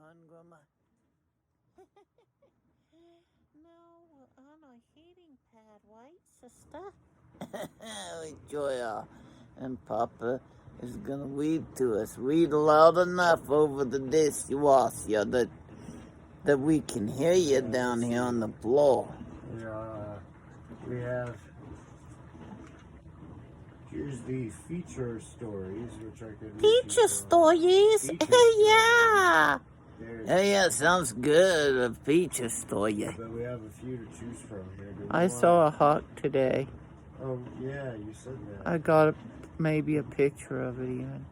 on, Grandma. No, on a heating pad, right, sister? Joya and Papa is gonna read to us. Read loud enough over the dishwasher that we can hear you down here on the floor. We have. Here's the feature stories, which I could read. Feature stories? Yeah. Yeah, sounds good. A feature story. But we have a few to choose from here. I saw a hawk today. Oh, yeah, you said that. I got maybe a picture of it even.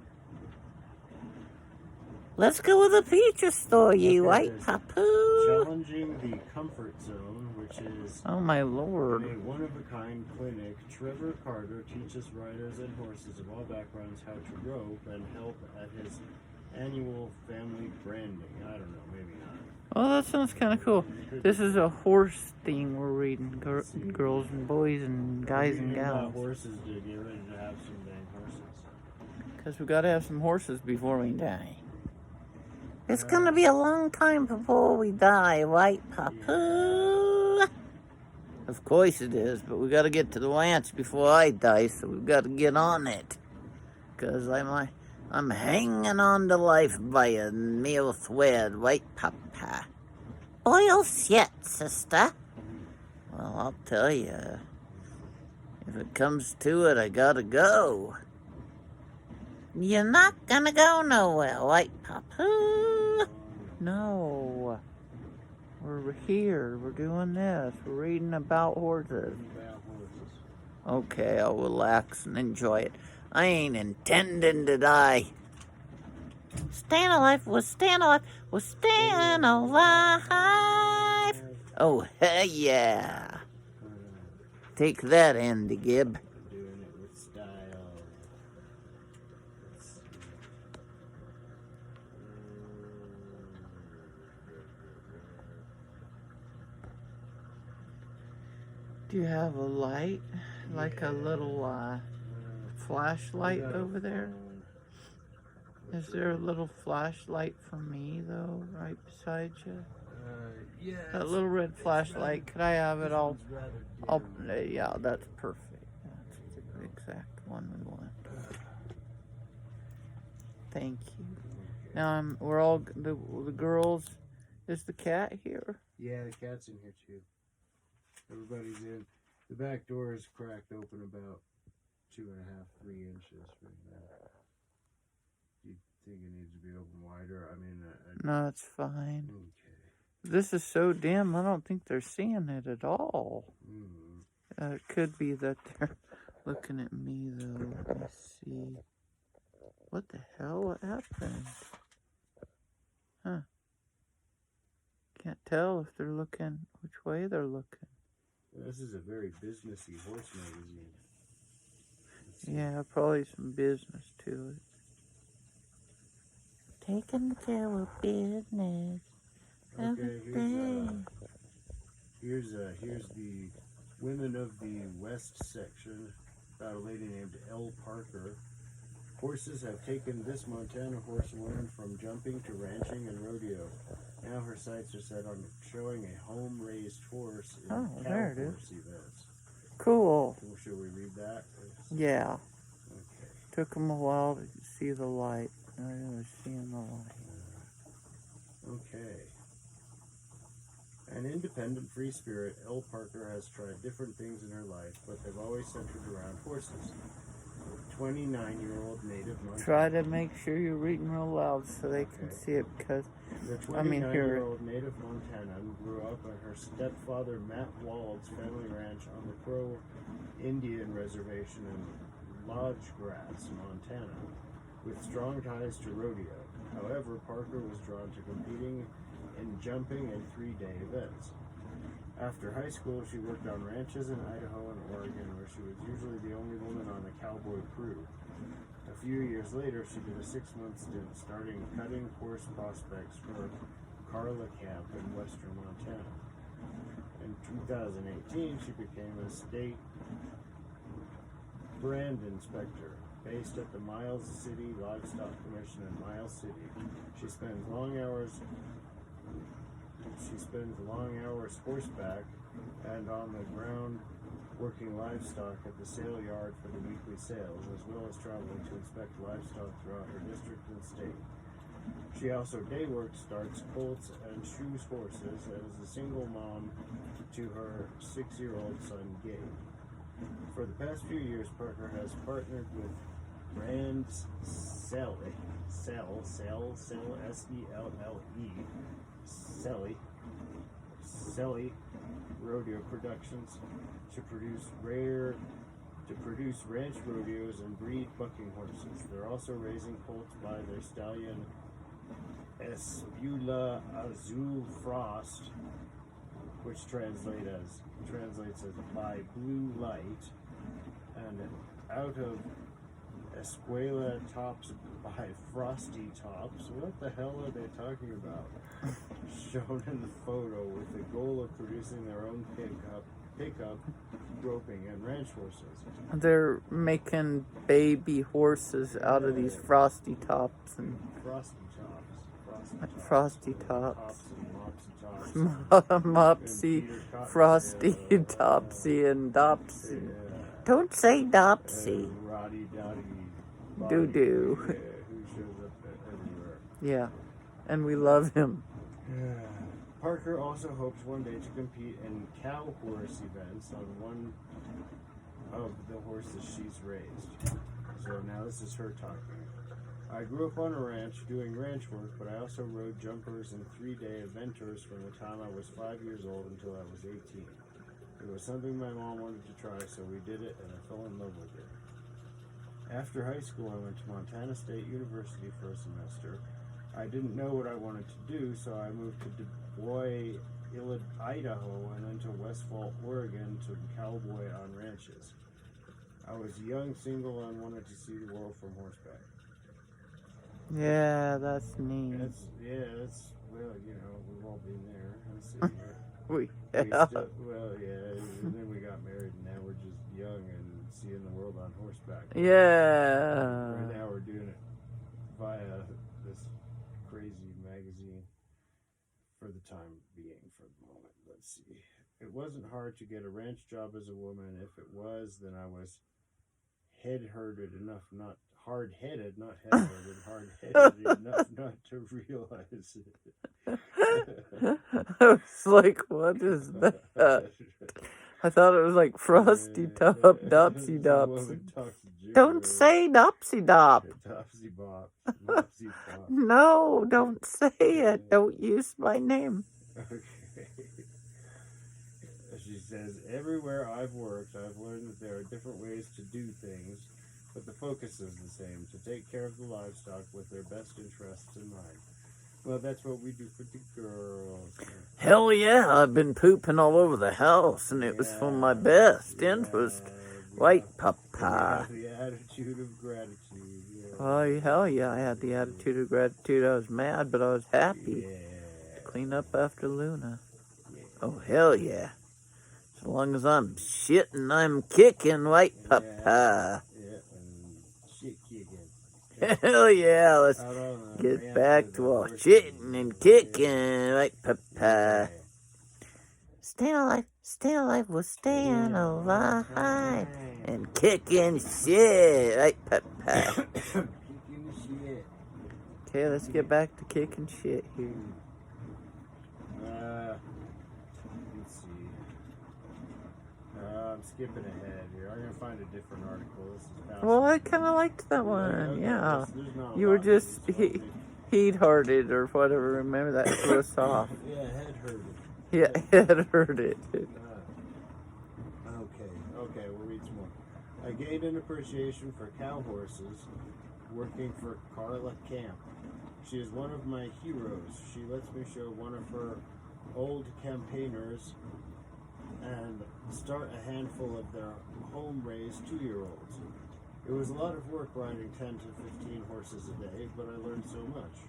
Let's go with a feature story, right, Papu? Challenging the comfort zone, which is... Oh, my Lord. In a one-of-a-kind clinic, Trevor Carter teaches riders and horses of all backgrounds how to rope and help at his annual family branding. I don't know, maybe not. Oh, that sounds kind of cool. This is a horse thing we're reading. Girls and boys and guys and gals. Horses to get ready to have some dang horses. Because we got to have some horses before we die. It's going to be a long time before we die, right, Papu? Yeah. Of course it is, but we got to get to the ranch before I die, so we've got to get on it. Because I'm hanging on to life by a mere thread, right, Papa? Oil shit, sister. Well, I'll tell you, if it comes to it, I gotta go. You're not gonna go nowhere, right, Papu? No. We're here. We're doing this. We're reading about horses. Okay, I'll relax and enjoy it. I ain't intending to die. Staying alive, we're staying alive, we're staying alive. Oh, hell yeah. Take that, Andy Gibb. Doing it with style. Do you have a light? Like a little flashlight over there? Is there a little flashlight for me, though, right beside you? Yeah. That little red flashlight, could I have it all? Yeah, that's perfect. That's the exact one we want. Thank you. Now, we're all, the girls, is the cat here? Yeah, the cat's in here, too. Everybody's in. The back door is cracked open about 2.5, 3 inches right now. Do you think it needs to be open wider? I mean, no, it's fine. Okay. This is so dim, I don't think they're seeing it at all. It could be that they're looking at me, though. Let me see. What the hell? What happened? Huh. Can't tell if they're looking, which way they're looking. This is a very businessy horse magazine. Yeah, probably some business to it. Taking care of business. Okay, here's the Women of the West section about a lady named L. Parker. Horses have taken this Montana horsewoman from jumping to ranching and rodeo. Now her sights are set on showing a home-raised horse in there it is. horse events. Cool. Should we read that? Yeah. Okay. Took them a while to see the light. I was seeing the light. Okay. An independent free spirit, Elle Parker has tried different things in her life, but they've always centered around horses. 29-year-old native Montana. Try to make sure you're reading real loud so they can see it, because the 29-year-old native Montanan grew up on her stepfather Matt Wald's family ranch on the Crow Indian Reservation in Lodgegrass, Montana, with strong ties to rodeo. However, Parker was drawn to competing in jumping and 3-day events. After high school, she worked on ranches in Idaho and Oregon, where she was usually the only woman on the cowboy crew. A few years later, she did a 6-month stint starting cutting horse prospects for Carla Camp in western Montana. In 2018, she became a state brand inspector. based at the Miles City Livestock Commission in Miles City. She spends long hours horseback and on the ground working livestock at the sale yard for the weekly sales, as well as traveling to inspect livestock throughout her district and state. She also day works, starts colts, and shoes horses, and is a single mom to her 6-year-old son, Gabe. For the past few years, Parker has partnered with Brands Selle, S-E-L-L-E, Selle Rodeo Productions to produce ranch rodeos and breed bucking horses. They're also raising colts by their stallion Espula Azul Frost, which translates as by blue light, and out of Escuela Tops by Frosty Tops. What the hell are they talking about? Shown in the photo, with the goal of producing their own pickup, roping, and ranch horses. They're making baby horses out of these Frosty Tops and Frosty Tops. Mopsy, Frosty, Topsy, and Dopsy. Yeah. Don't say Dopsy. Roddy Dotty. Doo-doo. Who shows up everywhere. Yeah, and we love him. Parker also hopes one day to compete in cow horse events on one of the horses she's raised. So now this is her talking. I grew up on a ranch doing ranch work, but I also rode jumpers and 3-day eventers from the time I was 5 years old until I was 18. It was something my mom wanted to try, so we did it, and I fell in love with it. After high school, I went to Montana State University for a semester. I didn't know what I wanted to do, so I moved to Du Bois, Idaho, and then to Westfall, Oregon to cowboy on ranches. I was young, single, and wanted to see the world from horseback. Yeah, that's neat. Well, you know, we've all been there. Let's see here. And then we got married, and now we're just young and seeing the world on horseback. Yeah. Right now we're doing it via this crazy magazine for the time being, for the moment. Let's see. It wasn't hard to get a ranch job as a woman. If it was, then I was hard-headed enough not to realize it. I was like, what is that? I thought it was like Frosty Top, Dopsy Dops. Don't say Dopsy Dop. Dopsy Bop. Dopsy Bop. No, don't say it. Don't use my name. Okay. She says, everywhere I've worked, I've learned that there are different ways to do things, but the focus is the same, to take care of the livestock with their best interests in mind. Well, that's what we do for the girls. Hell yeah, I've been pooping all over the house, and it was for my best interest. Right, Papa? The attitude of gratitude. Yeah. Oh, hell yeah, I had the attitude of gratitude. I was mad, but I was happy. Yeah. Clean up after Luna. Yeah. Oh, hell yeah. As long as I'm shitting, I'm kicking, right, Papa? Yeah, and shit kicking. Hell yeah, let's get back to all shitting and kicking, right, Papa? Stay alive, we're staying alive and kicking shit, right, Papa? Okay, let's get back to kicking shit here. Let's see. I'm skipping ahead here. I'm going to find a different article. This is Well, I kind of liked that one, Okay, yeah. there's not a You were lot just of these. heat-hearted or whatever. Remember that threw us off. Yeah, head hurted. Yeah, it hurt it. Okay, we'll read some more. I gained an appreciation for cow horses working for Carla Camp. She is one of my heroes. She lets me show one of her old campaigners and start a handful of their home-raised 2-year-olds. It was a lot of work riding 10 to 15 horses a day, but I learned so much.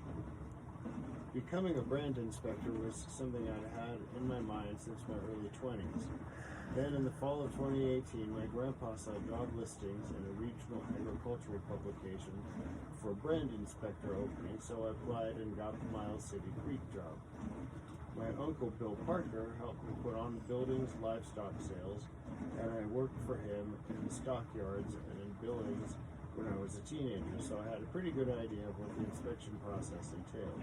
Becoming a brand inspector was something I'd had in my mind since my early 20s. Then in the fall of 2018, my grandpa saw job listings in a regional agricultural publication for brand inspector opening, so I applied and got the Miles City Creek job. My uncle Bill Parker helped me put on buildings livestock sales, and I worked for him in the stockyards and in Billings when I was a teenager, so I had a pretty good idea of what the inspection process entailed.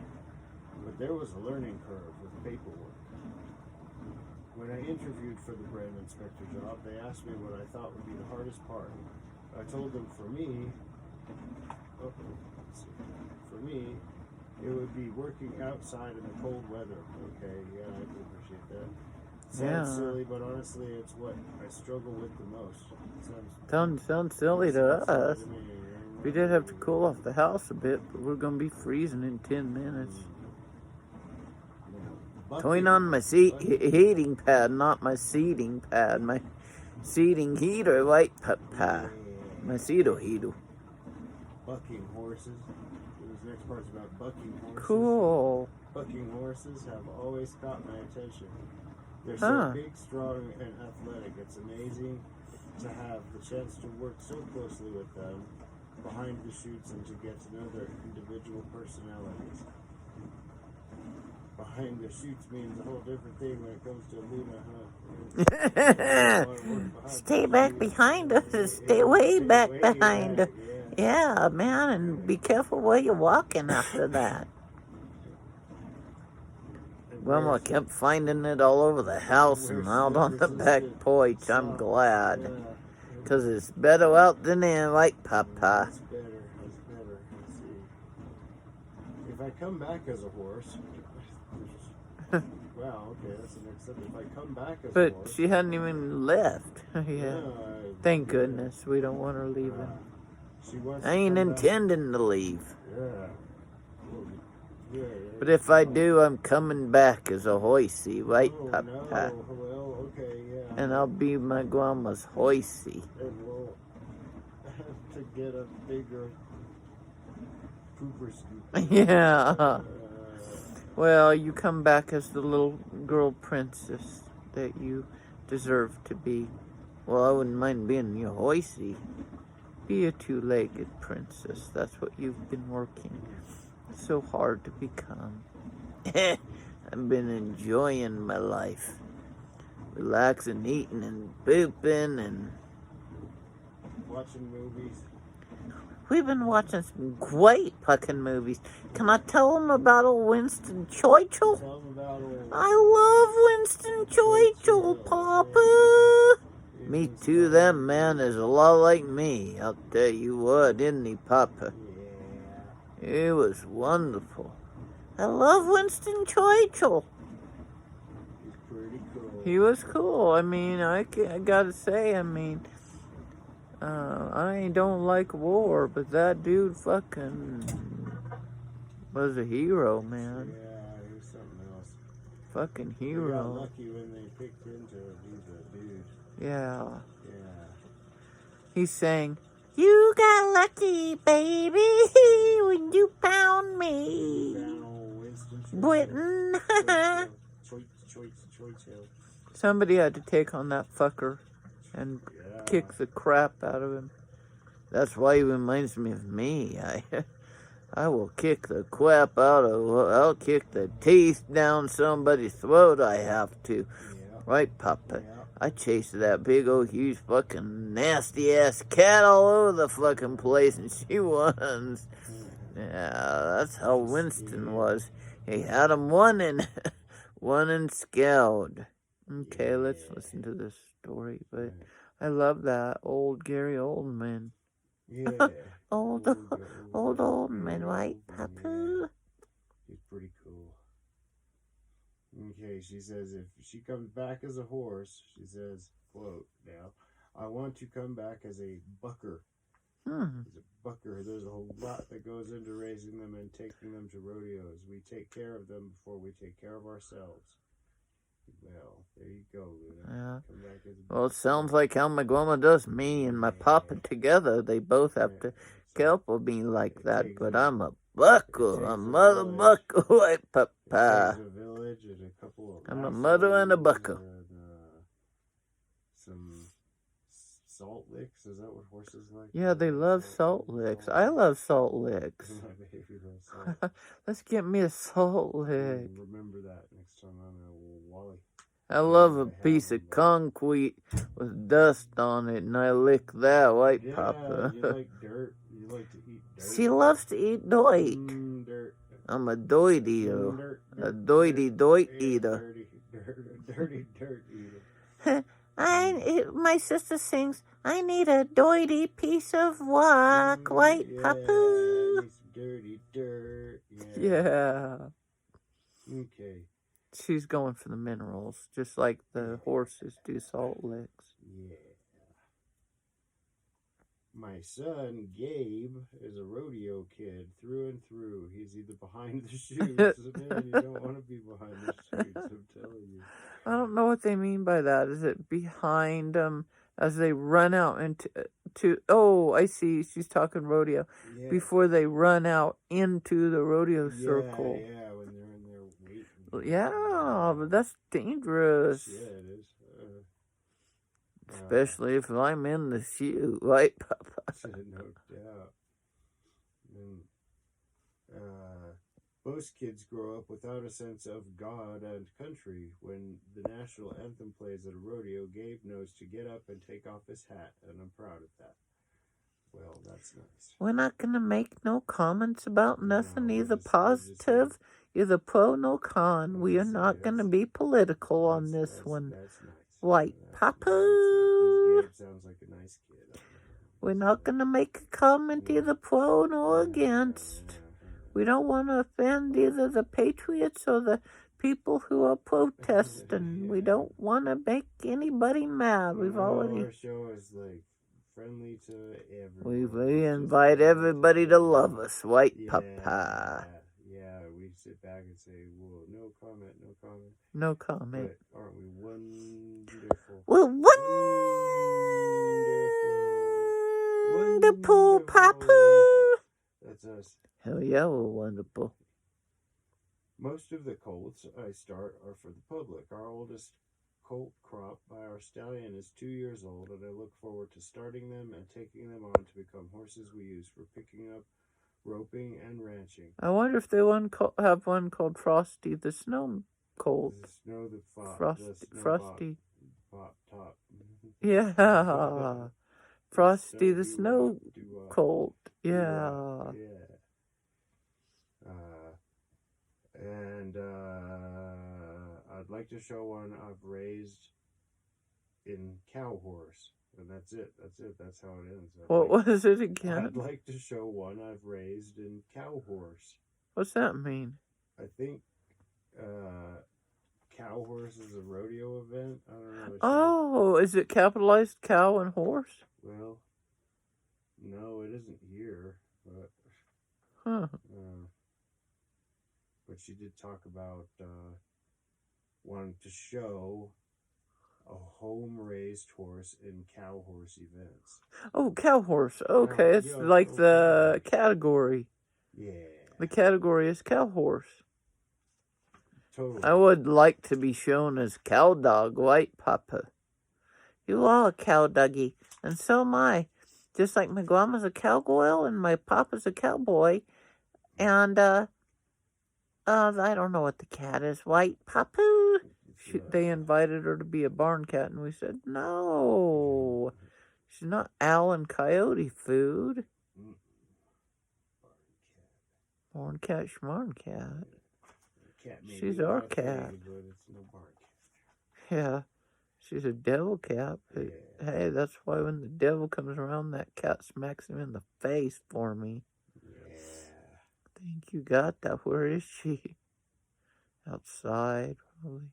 But there was a learning curve with paperwork. When I interviewed for the brand inspector job, they asked me what I thought would be the hardest part. I told them for me, it would be working outside in the cold weather. Okay, yeah, I can appreciate that. Sounds silly, but honestly, it's what I struggle with the most. Sounds silly to us. We did have to cool off the house a bit, but we're going to be freezing in 10 minutes. Going on my heating pad, not my seating pad. My seating heater, white papa. My seato heater. Bucking horses. This next part's about bucking horses. Cool. Bucking horses have always caught my attention. They're so big, strong, and athletic. It's amazing to have the chance to work so closely with them behind the chutes and to get to know their individual personalities. Behind the chutes means a whole different thing when it comes to Luna, huh? Stay back behind us and stay way back behind us. Yeah, man, and be careful where you're walking after that. Well, I kept finding it all over the house and out on the back porch. I'm glad. Because it's better out than in, like Papa. It's better. Let's see. If I come back as a horse... Wow, okay, that's the next step. If I come back as a horse... But she hadn't even left. Yeah. Thank goodness we don't want her leaving. I ain't intending to leave. Yeah. But if I do, I'm coming back as a horsey, right, Papa? No. Well, okay, yeah. And I'll be my grandma's horsey. And we'll have to get a bigger pooper scoop. Yeah. Well, you come back as the little girl princess that you deserve to be. Well, I wouldn't mind being your horsey. Be a two-legged princess. That's what you've been working so hard to become. I've been enjoying my life. Relaxing, eating, and pooping, and... watching movies. We've been watching some great fucking movies. Can I tell them about old Winston Churchill? Tell them about old... I love Winston Churchill, Papa. Me too, that man is a lot like me. I'll tell you what, isn't he, Papa? Yeah. It was wonderful. I love Winston Churchill. He's pretty cool. He was cool. I mean, I gotta say, I don't like war, but that dude fucking was a hero, man. Yeah, he was something else. Fucking They hero. got lucky when they picked into him. He's a dude. Yeah. Yeah. He's saying, "You got lucky, baby, when you found me." Britain. Somebody had to take on that fucker and kick the crap out of him. That's why he reminds me of me. I will kick the crap out of... I'll kick the teeth down somebody's throat. I have to. Right, Papa? I chased that big old huge fucking nasty ass cat all over the fucking place and she wins. Yeah, that's how Winston was. He had him one and scared. Okay, let's listen to this story. But I love that old Gary Oldman. Yeah. old man, right, Papa? He's pretty cool. Okay, she says if she comes back as a horse, she says, quote, now, I want to come back as a bucker. As a bucker, there's a whole lot that goes into raising them and taking them to rodeos. We take care of them before we take care of ourselves. Well, there you go, Luna. Yeah. Come back as a Well, it sounds like how my grandma does me and my papa together. They both have to help me like that, but I'm a bucker, a mother bucker, right, Papa? a village and a couple of I'm a mother and a bucker. And, licks? Is that what horses like? Yeah, they love salt licks. I love salt licks. My baby loves salt. Let's get me a salt lick. Remember that next time I'm a Wally. I love a piece of concrete with dust on it, and I lick that, white Papa. You like dirt. You like to eat dirt. She loves to eat doit. Dirt. I'm a doit eater. A doity doit eater. Dirty dirt eater. My sister sings, I need a doity piece of walk, white Papa. I need some dirty dirt. Yeah. Okay. She's going for the minerals, just like the horses do salt licks. Yeah. My son, Gabe, is a rodeo kid through and through. He's either behind the chutes. Man, you don't want to be behind the chutes, I'm telling you. I don't know what they mean by that. Is it behind them as they run out into... Oh, I see. She's talking rodeo. Yeah. Before they run out into the rodeo circle. Yeah, when they're in there waiting. Yeah, but that's dangerous. Yeah, it is. Especially if I'm in the chute, right, Papa? No doubt. Most kids grow up without a sense of God and country. When the national anthem plays at a rodeo, Gabe knows to get up and take off his hat, and I'm proud of that. Well, that's nice. We're not going to make no comments about nothing, either positive, either pro, no con. We are not going to be political on this one. That's nice. White Papa. Gabe sounds like a nice kid. We're not going to make a comment either pro nor against. We don't want to offend either the patriots or the people who are protesting. We don't want to make anybody mad. Our show is like friendly to everyone. We invite everybody to love us, White Papa. Yeah, we sit back and say, "Whoa, no comment, no comment." No comment. But aren't we wonderful? We're wonderful, Papa. That's us. Hell yeah, we're wonderful. Most of the colts I start are for the public. Our oldest colt crop by our stallion is 2 years old, and I look forward to starting them and taking them on to become horses we use for picking up, roping, and ranching. I wonder if they have one called Frosty the Snow Colt. Frosty. Pop top. Yeah. Frosty the Snow Colt. Yeah. I'd like to show one I've raised in cow horse. And that's it. That's how it ends. What was it again? I'd like to show one I've raised in cow horse. What's that mean? I think cow horse is a rodeo event. I don't know. Oh, is it capitalized cow and horse? Well, no, it isn't here. But but she did talk about wanting to show a home-raised horse in cow horse events. Oh, cow horse. Okay, it's like the category. Yeah. The category is cow horse. Totally. I would like to be shown as cow dog, White Papa. You are a cow doggy, and so am I. Just like my grandma's a cowgirl and my papa's a cowboy. And, I don't know what the cat is. White Papa? They invited her to be a barn cat, and we said, no. She's not owl and coyote food. Barn cat, schmarn cat. She's our cat. Yeah. She's a devil cat. But hey, that's why when the devil comes around, that cat smacks him in the face for me. Yeah. I think you got that. Where is she? Outside, probably.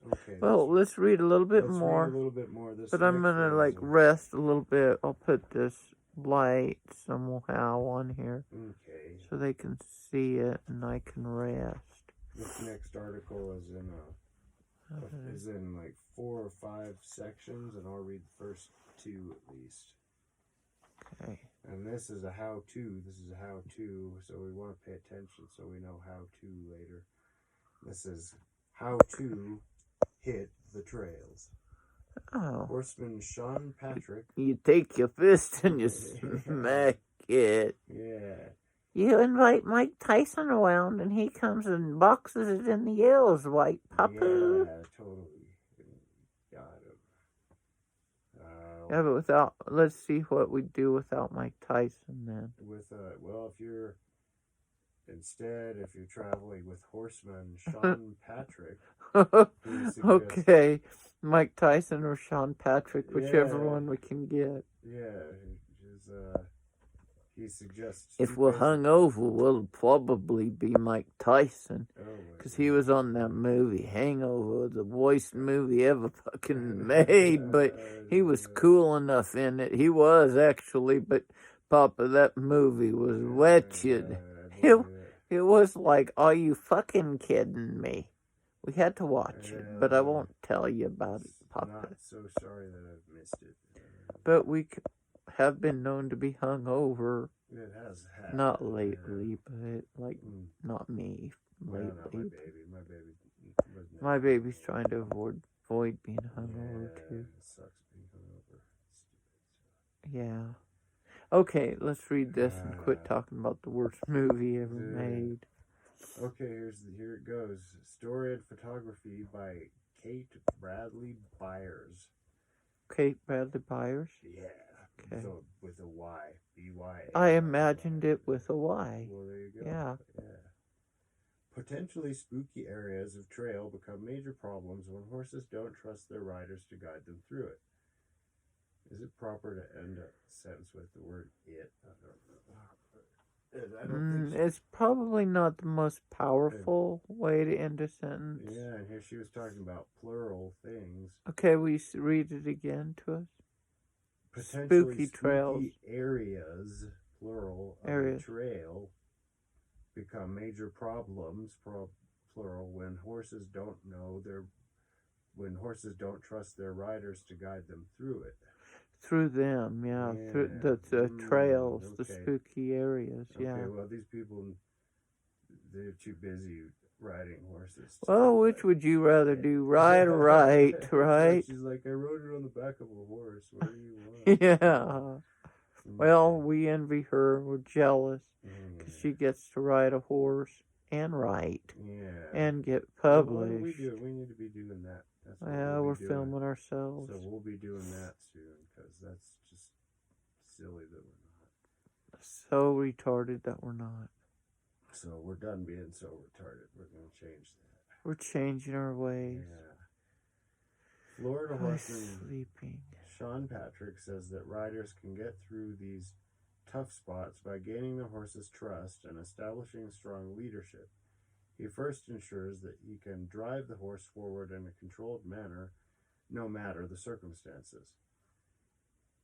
Okay. Well, let's read a little bit more. But I'm gonna rest a little bit. I'll put this light somehow on here. Okay. So they can see it and I can rest. This next article is in like 4 or 5 sections, and I'll read the first 2 at least. Okay. And this is a how-to. So we want to pay attention so we know how-to later. This is how to hit the trails. Oh. Horseman Sean Patrick. You take your fist and you smack it. Yeah. You invite Mike Tyson around and he comes and boxes it in the aisles, white papa. Yeah, totally. Got him. Yeah, but without, let's see what we do without Mike Tyson then. Well, if you're traveling with Horseman Sean Patrick, okay, Mike Tyson or Sean Patrick, whichever one we can get. Yeah, he suggests. If we're hungover, we'll probably be Mike Tyson. Because he was on that movie, Hangover, the worst movie ever fucking made. But he was cool enough in it. He was, actually. But, Papa, that movie was wretched. It was like, are you fucking kidding me? We had to watch it. But I won't tell you about it, Papa. Not so sorry that I've missed it. But we have been known to be hungover. It has happened. Not lately, but not me lately. Well, no, my baby's trying to avoid being hungover too. It sucks being hungover. Yeah. Okay, let's read this and quit talking about the worst movie ever made. Okay, here it goes. Story and photography by Kate Bradley Byers. Kate Bradley Byers? Yeah. Okay. So with a Y. B-Y. I imagined it with a Y. Well, there you go. Yeah. Potentially spooky areas of trail become major problems when horses don't trust their riders to guide them through it. Is it proper to end a sentence with the word it? I don't think so. It's probably not the most powerful way to end a sentence. Yeah, and here she was talking about plural things. Okay, will you read it again to us? Potentially spooky areas, plural, of a trail become major problems, plural, when horses don't trust their riders to guide them through it. Through them, yeah. Through the trails, the spooky areas, yeah. Okay, well, these people, they're too busy riding horses. Well, which would you rather do, ride or right, right? She's like, I rode it on the back of a horse. What do you want? Yeah. Well, we envy her. We're jealous because she gets to ride a horse and write and get published. Well, we need to be doing that. We're filming ourselves. So we'll be doing that soon because that's just silly that we're not. So retarded that we're not. So we're done being so retarded. We're going to change that. We're changing our ways. Yeah. Florida horseman Sean Patrick says that riders can get through these tough spots by gaining the horse's trust and establishing strong leadership. He first ensures that he can drive the horse forward in a controlled manner, no matter the circumstances.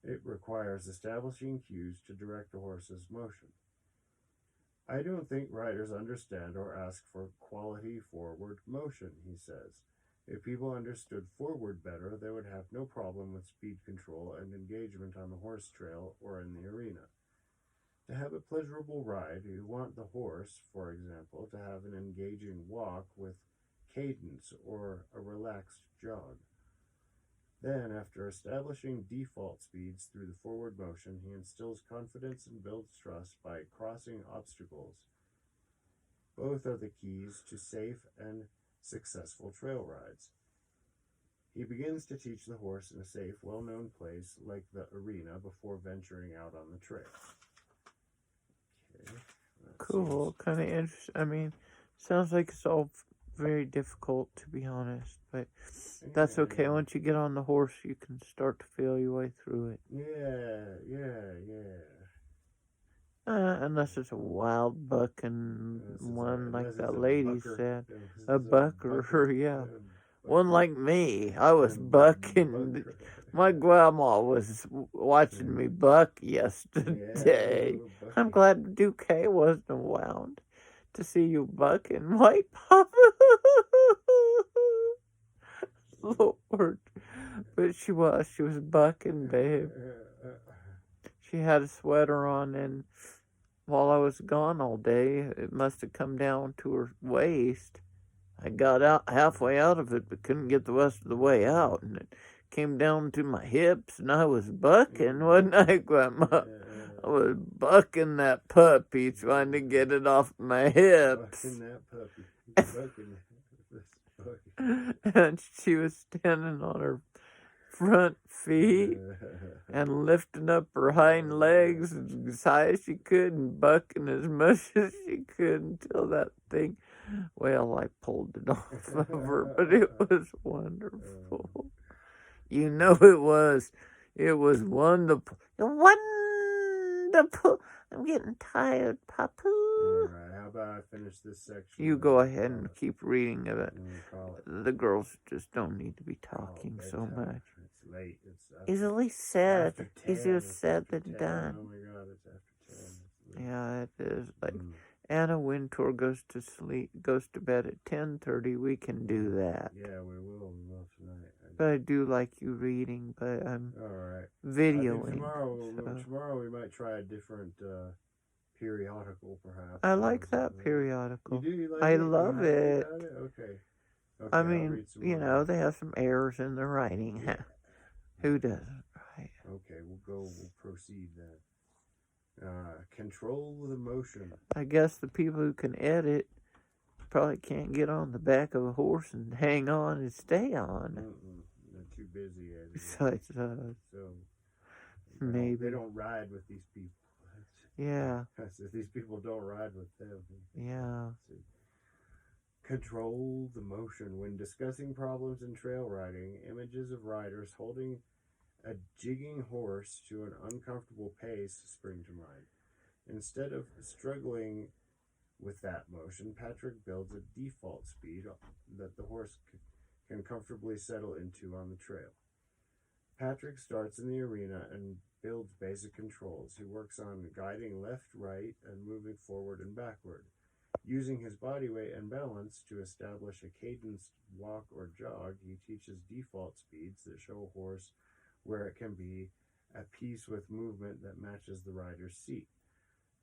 It requires establishing cues to direct the horse's motion. I don't think riders understand or ask for quality forward motion, he says. If people understood forward better, they would have no problem with speed control and engagement on the horse trail or in the arena. To have a pleasurable ride, you want the horse, for example, to have an engaging walk with cadence or a relaxed jog. Then, after establishing default speeds through the forward motion, he instills confidence and builds trust by crossing obstacles. Both are the keys to safe and successful trail rides. He begins to teach the horse in a safe, well-known place like the arena before venturing out on the trail. Okay. Cool. Kind of interesting. I mean, sounds like it's all very difficult, to be honest, but that's okay. Once you get on the horse, you can start to feel your way through it. Unless it's a wild buck and one like that lady said. A bucker, yeah. One like me. I was bucking. My grandma was watching me buck yesterday. I'm glad Duke wasn't around to see you bucking, White Papa. Lord. But she was bucking, babe. She had a sweater on, and while I was gone all day, it must have come down to her waist. I got out halfway out of it, but couldn't get the rest of the way out, and it came down to my hips, and I was bucking, wasn't I, Grandma? I was bucking that puppy, trying to get it off my hips. Bucking that puppy. Bucking this puppy. And she was standing on her front feet and lifting up her hind legs as high as she could and bucking as much as she could until that thing, well, I pulled it off of her, but it was wonderful. You know it was. It was wonderful. Wonderful. I'm getting tired, Papu. All right, how about I finish this section? You go ahead and keep reading of it. Call it. The girls just don't need to be talking so much. It's late. It's Easily said. after 10. Easier It's said after than 10. done. Oh my God, it's after 10. It's late. Yeah, it is. Like Anna Wintour goes to bed at 10:30. We can do that. Yeah, we will. We will tonight. But I do like you reading, but I'm All right. videoing. Tomorrow we might try a different periodical, perhaps. I like that periodical. You do? You like I it? love it. Okay. I I'll mean, read some more. they have some errors in the writing. Yeah. Who doesn't, right? Okay, we'll proceed then. Control the motion. I guess the people who can edit probably can't get on the back of a horse and hang on and stay on. They're too busy. Besides, so maybe they don't ride with these people. Yeah. These people don't ride with them. Yeah. Control the motion. When discussing problems in trail riding, images of riders holding a jigging horse to an uncomfortable pace spring to mind. Instead of struggling with that motion, Patrick builds a default speed that the horse can comfortably settle into on the trail. Patrick starts in the arena and builds basic controls. He works on guiding left, right, and moving forward and backward. Using his body weight and balance to establish a cadenced walk or jog, he teaches default speeds that show a horse where it can be at peace with movement that matches the rider's seat.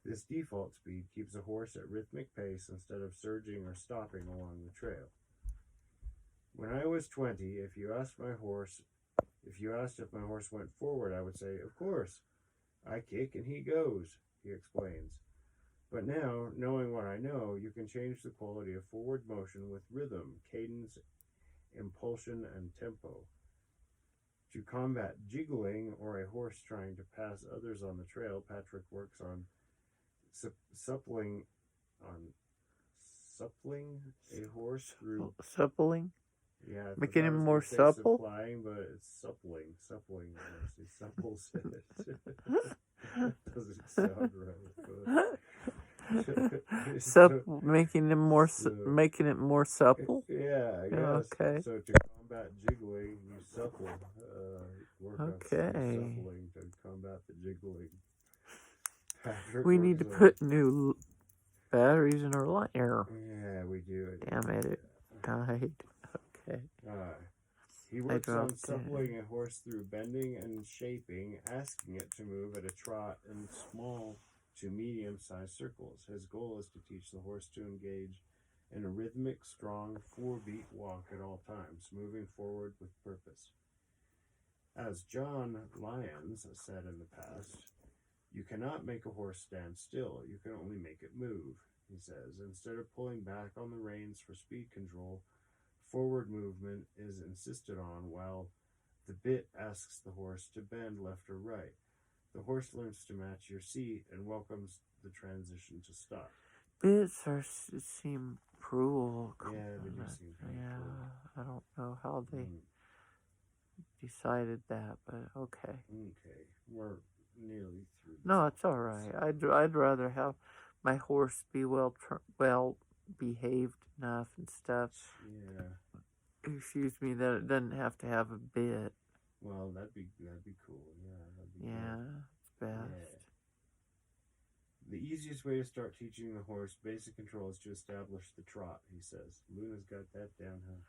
This default speed keeps a horse at rhythmic pace instead of surging or stopping along the trail. When I was 20, if you asked if my horse went forward, I would say, of course. I kick and he goes, he explains. But now, knowing what I know, you can change the quality of forward motion with rhythm, cadence, impulsion, and tempo. To combat jiggling or a horse trying to pass others on the trail, Patrick works on suppling a horse through... Suppling? Yeah. Making him more supple? Supplying, but it's suppling. He supples it. Doesn't sound right. Making it more supple? Yeah, I guess. Okay. So to combat jiggling, you supple. Work on suppling to combat the jiggling. We need to put new batteries in our light. Yeah, we do. Damn it died. Okay. He works on suppling a horse through bending and shaping, asking it to move at a trot in small to medium-sized circles. His goal is to teach the horse to engage in a rhythmic, strong, 4-beat walk at all times, moving forward with purpose. As John Lyons said in the past, you cannot make a horse stand still, you can only make it move, he says. Instead of pulling back on the reins for speed control, forward movement is insisted on while the bit asks the horse to bend left or right. The horse learns to match your seat and welcomes the transition to stop. Bits seem cruel. Yeah, they do seem cruel. I don't know how they decided that, but okay. Okay, we're nearly through. No, it's all right. I'd rather have my horse be well behaved enough and stuff. Yeah. Excuse me, that it doesn't have to have a bit. Well, that'd be cool. Yeah, it's best. Yeah. The easiest way to start teaching the horse basic control is to establish the trot, he says. Luna's got that down, huh?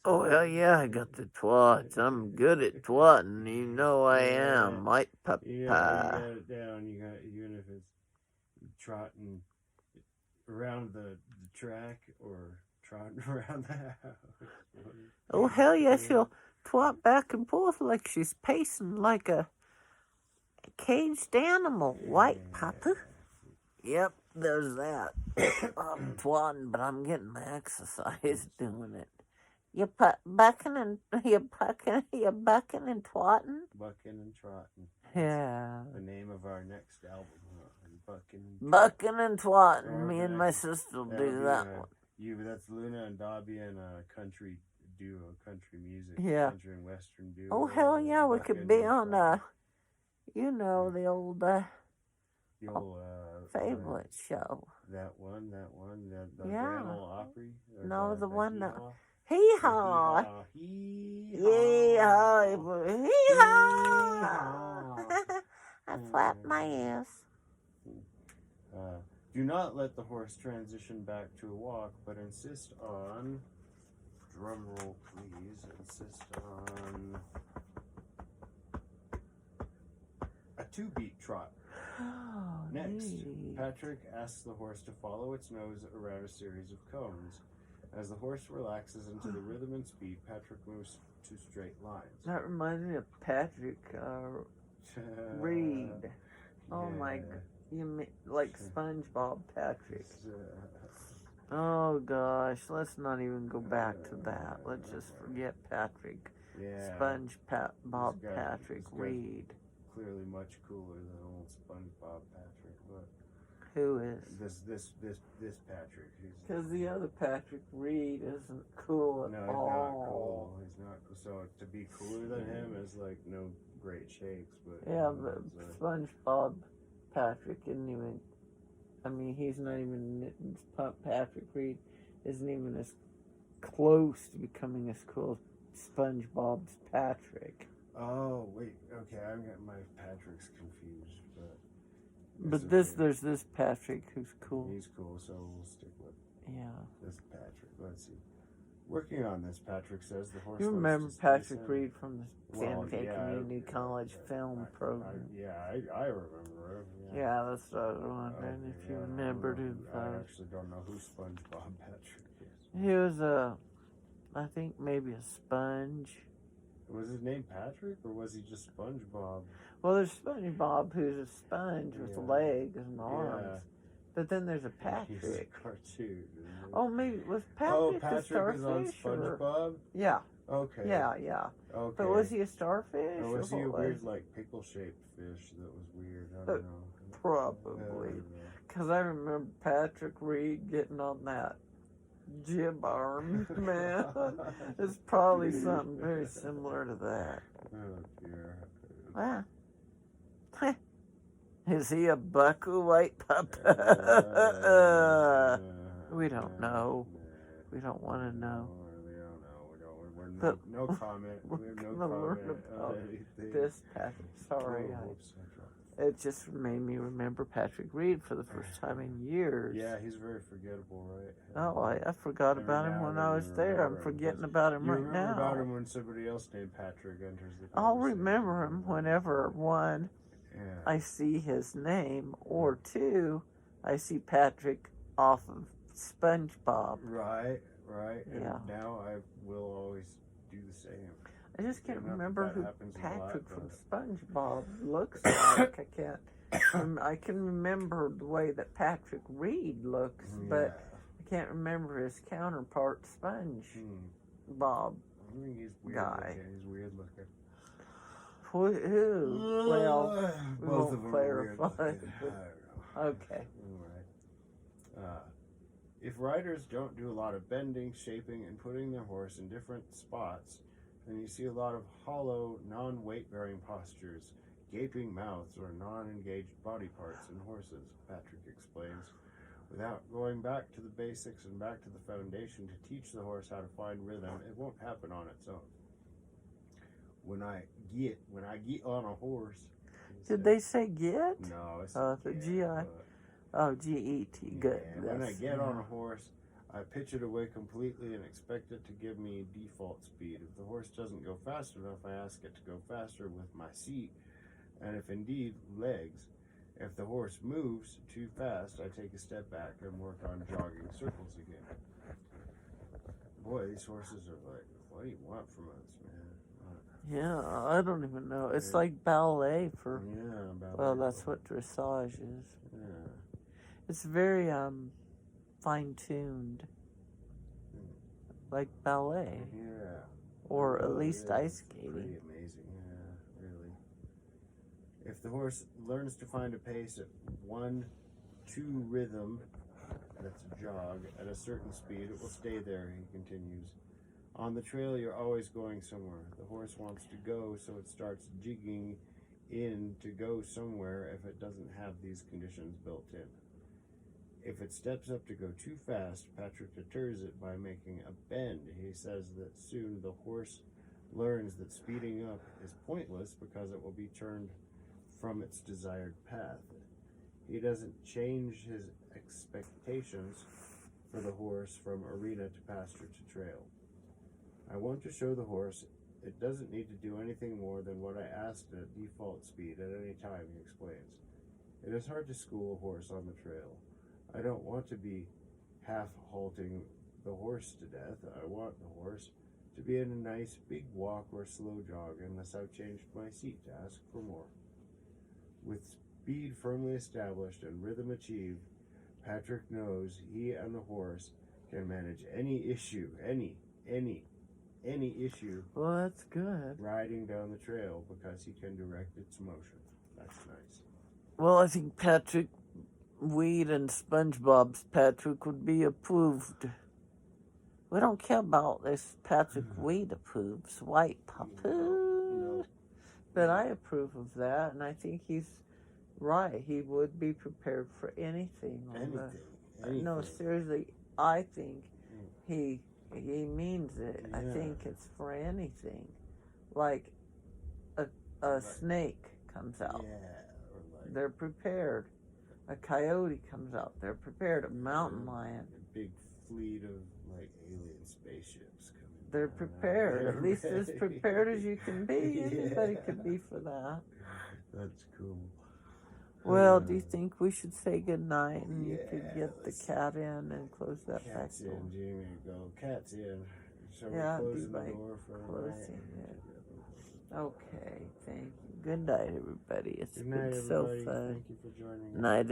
Oh, hell yeah, I got the twats. I'm good at twatting. You know I am. Right, Papa? Yeah, you got it down. You got, even if it's trotting around the track or trotting around the house. Oh, hell yes, you'll twat back and forth like she's pacing like a caged animal. White papa. Yep, there's that. I'm twatting, but I'm getting my exercise doing it. You're bucking and twatting. Bucking and Trotting. Yeah. The name of our next album. Bucking and twatting. Me and my sister will do that one. That's Luna and Dobby and a country duo, country music, Yeah. country and western duo. Oh hell yeah, we could be on the old favorite show. That one, the Yeah. Grand Ole Opry. No, the one that Hee-haw. hee-haw. Hee-haw. Hee-haw. I flapped my ass. Do not let the horse transition back to a walk, but insist on, drum roll please, insist on a 2-beat trot. Oh, Next, neat. Patrick asks the horse to follow its nose around a series of cones. As the horse relaxes into the rhythm and speed, Patrick moves to straight lines. That reminds me of Patrick Reed. Oh my god. You mean like SpongeBob Patrick. Oh gosh, let's not even go back to that. Let's just forget Patrick. Yeah. SpongeBob Patrick Reed. Clearly much cooler than old SpongeBob Patrick, but who is this Patrick? Because the other Patrick Reed isn't cool at all. No, he's not cool. He's not. So to be cooler than him is like no great shakes, but yeah, but SpongeBob Patrick isn't even. I mean, he's not even. Patrick Reed isn't even as close to becoming as cool as SpongeBob's Patrick. Oh wait, okay, I'm getting my Patricks confused, but there's this Patrick who's cool. He's cool, so we'll stick with this Patrick. Let's see. Working on this, Patrick says the horse. You remember Patrick Reed from the Santa Fe Community College film program? I remember him. Yeah, that's what I was wondering if you remembered him. I actually don't know who SpongeBob Patrick is. He was I think maybe a sponge. Was his name Patrick, or was he just SpongeBob? Well, there's SpongeBob, who's a sponge with legs and arms. Yeah. But then there's a Patrick. He's a cartoon. Oh, maybe was Patrick a starfish? Is on SpongeBob? Yeah. Okay. Yeah. Okay. But was he a starfish? Or was he a weird, like, pickle-shaped fish that was weird? I don't know. Probably. Because I remember Patrick Reed getting on that jib arm, man. It's probably something very similar to that. Oh, dear. Wow. Is he a bucku white pup? We don't know. We don't want to know. We don't know. No comment. We have no comment on anything. This Patrick. Sorry. It just made me remember Patrick Reed for the first time in years. Yeah, he's very forgettable, right? Oh, I forgot about him when I was there. I'm forgetting about him right now. You remember about him when somebody else named Patrick enters the conversation. I'll remember him whenever, one, I see his name, or two, I see Patrick off of SpongeBob. Right. And yeah. now I will always do the same. I just can't remember who Patrick from SpongeBob looks like. I can remember the way that Patrick Reed looks, but I can't remember his counterpart, SpongeBob. I think he's weird guy. He's weird looking. Who? Well, we both won't clarify. Okay. If riders don't do a lot of bending, shaping, and putting their horse in different spots, then you see a lot of hollow, non-weight-bearing postures, gaping mouths, or non-engaged body parts in horses, Patrick explains. Without going back to the basics and back to the foundation to teach the horse how to find rhythm, it won't happen on its own. When I get on a horse. Did they say get? No, it's the G-I. Oh, G-E-T. Good. Yeah, when I get on a horse, I pitch it away completely and expect it to give me default speed. If the horse doesn't go fast enough, I ask it to go faster with my seat, and if indeed, legs. If the horse moves too fast, I take a step back and work on jogging circles again. Boy, these horses are like, what do you want from us, man? Yeah, I don't even know. It's like ballet for. Yeah, ballet. Well, that's what dressage is. Yeah. It's very fine-tuned, like ballet, Yeah. or at Oh, least yeah, ice it's skating. pretty amazing. Yeah, really. If the horse learns to find a pace at 1-2 rhythm, that's a jog, at a certain speed, it will stay there, he continues. On the trail, you're always going somewhere. The horse wants to go, so it starts jigging in to go somewhere if it doesn't have these conditions built in. If it steps up to go too fast, Patrick deters it by making a bend. He says that soon the horse learns that speeding up is pointless because it will be turned from its desired path. He doesn't change his expectations for the horse from arena to pasture to trail. I want to show the horse it doesn't need to do anything more than what I asked at default speed at any time, he explains. It is hard to school a horse on the trail. I don't want to be half halting the horse to death. I want the horse to be in a nice big walk or slow jog unless I've changed my seat to ask for more. With speed firmly established and rhythm achieved, Patrick knows he and the horse can manage any issue, any issue. Well, that's good. Riding down the trail because he can direct its motion. That's nice. Well, I think Patrick Weed and SpongeBob's Patrick would be approved. We don't care about this Patrick Weed approves. White Papu. No. But I approve of that, and I think he's right. He would be prepared for anything. Anything. No, seriously, I think he means it. Yeah. I think it's for anything. Like a snake comes out. Yeah. Or like They're prepared. A coyote comes out. They're prepared. A mountain lion. a big fleet of like alien spaceships coming. They're down prepared. out At least there. as prepared as you can be. Yeah. Anybody could be for that. That's cool. Well, do you think we should say goodnight and you could Yeah, get the let's- cat in and close that back Cat's door? in, Jamie. Go. Cat's in. So Yeah, we're do closing the like door for closing it. Okay, thank you. Good night, everybody. It's Good night, been so everybody. fun. Thank you for joining us. Night.